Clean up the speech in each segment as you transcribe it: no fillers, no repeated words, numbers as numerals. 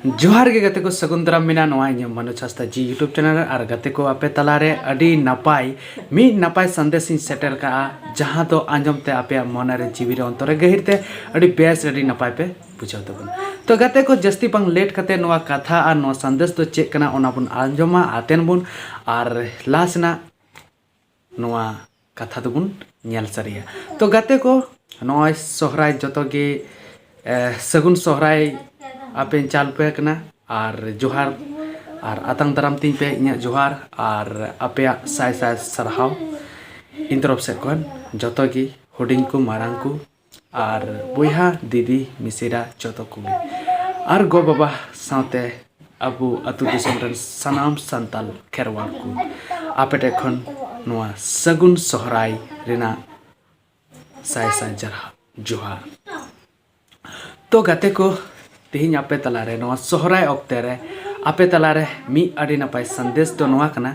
जोहार के गते को सगुंदरा मिना नोआ मनोज हंसदा जी यूट्यूब चैनल और गते को आपे तलारे अडी नपाय मी नपाय संदेश इन सेटर का जहां तो आंजम ते आपे मनरे जीवी रे अंतरे गहिरते अडी बेस अडी नपाय पे बुझाव तबन तो गते को जस्ती पंग लेट कते नोआ कथा और नोआ संदेश तो चेक कना ओना बुन आंजमा आतेन बुन और लासना नोआ कथा तो बुन नेल सरिया तो गते को नोआ सोहराय जतो गे सगुन सोहराय आपे चाल पे कना और जोहार और आतंग दाराम तीन पे इन जोहार और आपे साय साय सरहाव इन तरफ से कौन जतो की हुडिंग को मारांग को और बुहा दीदी मिसिरा जतो को और गो बाबा साथे अबू अतु दिसम रन सनाम संताल खेरवाल को आपे टेखन नोआ सगुन सोहराय रेना साय साय जरा जोहार तो गाते को तेहिं आपे तलारे नोआ सोहराय ऑक्ते रे आपे तलारे मी अडी नपाय संदेश तो नोआ कना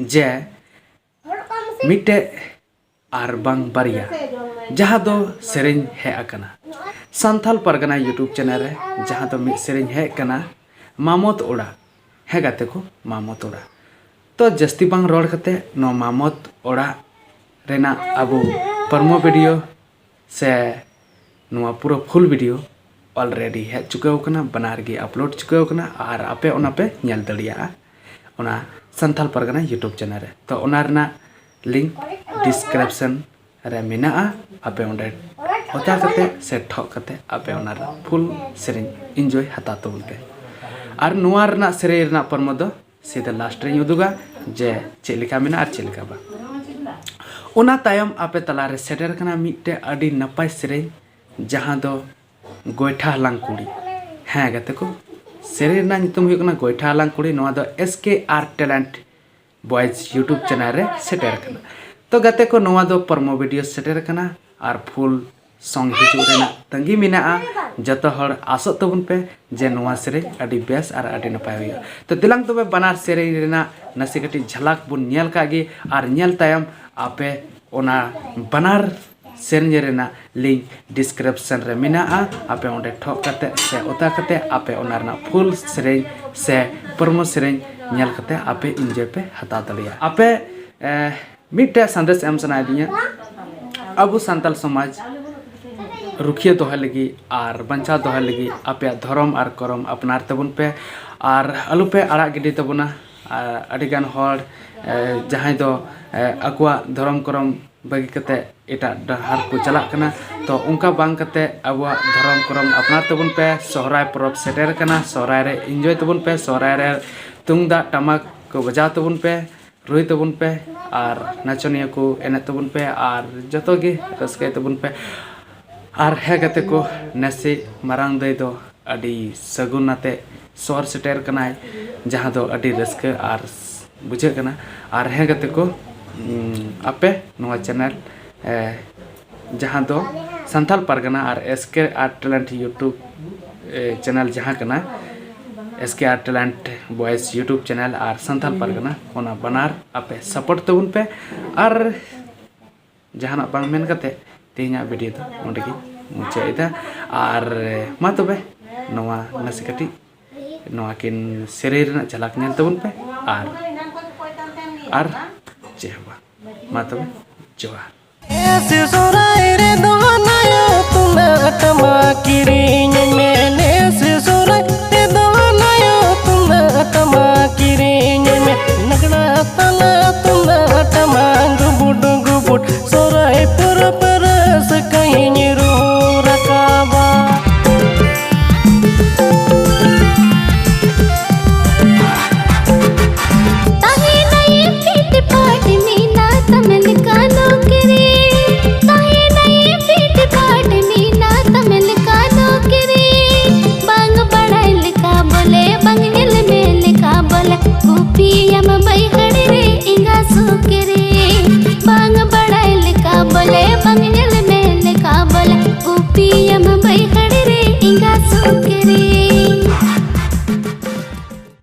जे मिटे आर बांग बारिया जहां दो सेरेन है अकना संथाल परगना यूट्यूब चैनल रे जहां तो मी सेरेन है कना मामोत ओड़ा है गाते को मामोत ओड़ा तो जस्ती बांग रोड कते नो मामोत ओड़ा रेना अबू परमो वीडियो से नोआ पूरा फुल वीडियो ऑलरेडी है चुका होकना बनार गे अपलोड चुका होकना और आपे ओना पे नेल दड़िया ओना संथाल परगना यूट्यूब चैनल रे तो ओना रना लिंक डिस्क्रिप्शन रे मेना आपे ओंडे ओता कते से ठोक कते आपे ओना फुल सेरिंग एंजॉय हता तो बोलते और नोआ रना सेरे रना परमो दो सीधा लास्ट रे उदुगा जे चेलिका मेना और चेलिका बा ओना तायम आपे तलारे सेटर कना मिटे अडी नपाय सेरे जहां दो गोइठा हलांग कुड़ी हाँ गाते को सेरे ना नितुम हुई कना गोइठा हलांग कुड़ी नोआ दो SKR talent boys YouTube channel रे सेटर कना तो गाते को नोआ दो परमो वीडियो सेटर कना और फुल सॉन्ग हिजू रेना तंगी मिना जतो हर आसो तबुन पे जे नोआ सेरे अडी बेस और अडी नपाय हुई तो दिलांग तो बनार सेरे रेना नसी कटी झलक बुन नेल कागे और नेल तायम आपे ओना बनार सेरेन रेना लिंक डिस्क्रिप्शन रे मेना आपे ओंडे ठोक कते से ओता कते आपे ओना रना फुल सेरेन से परमो सेरेन नेल कते आपे इंजॉय पे हता दलिया आपे मिटे संदेश एम सना दिया अबु संताल समाज रुखिया दोहा लगी और बंचा दोहा लगी आपे धर्म और करम अपनार तबुन पे और अलु पे आड़ा गिडी तबुना अडिगान हर जहां दो अकुआ धर्म करम बगी कते एटा डहार को चला कना तो उनका बांग कते अबुआ धर्म करम अपनार तबुन पे सोहराय परब सेटर कना सोहराय रे एंजॉय तबुन पे सोहराय रे तुंगदा टमाक को बजा तबुन पे रुई तबुन पे और नाचनिया को एने तबुन पे और जतो गे रस्के तबुन पे और है गते को नसे मारांग दे दो अडी सगुनाते सोर सेटर कनाय जहां दो अडी रस्के और बुझे कना और है गते को आपे नोआ चैनल जहां दो संथाल परगना और SKR टैलेंट यूट्यूब चैनल जहां कना SKR talent boys YouTube channel और संथाल परगना ओना बनार आपे सपोर्ट तबुन पे और जहां बांग मेन कते तेना वीडियो तो ओंडे की मुचा इदा और मा तबे नोआ नसे कटी नोआ किन सेरे रना झलक नेल तबुन पे और जेहवा मा तबे जोहार ऐसे सोराय रे दोनाया तुना तमा किरिन में ऐसे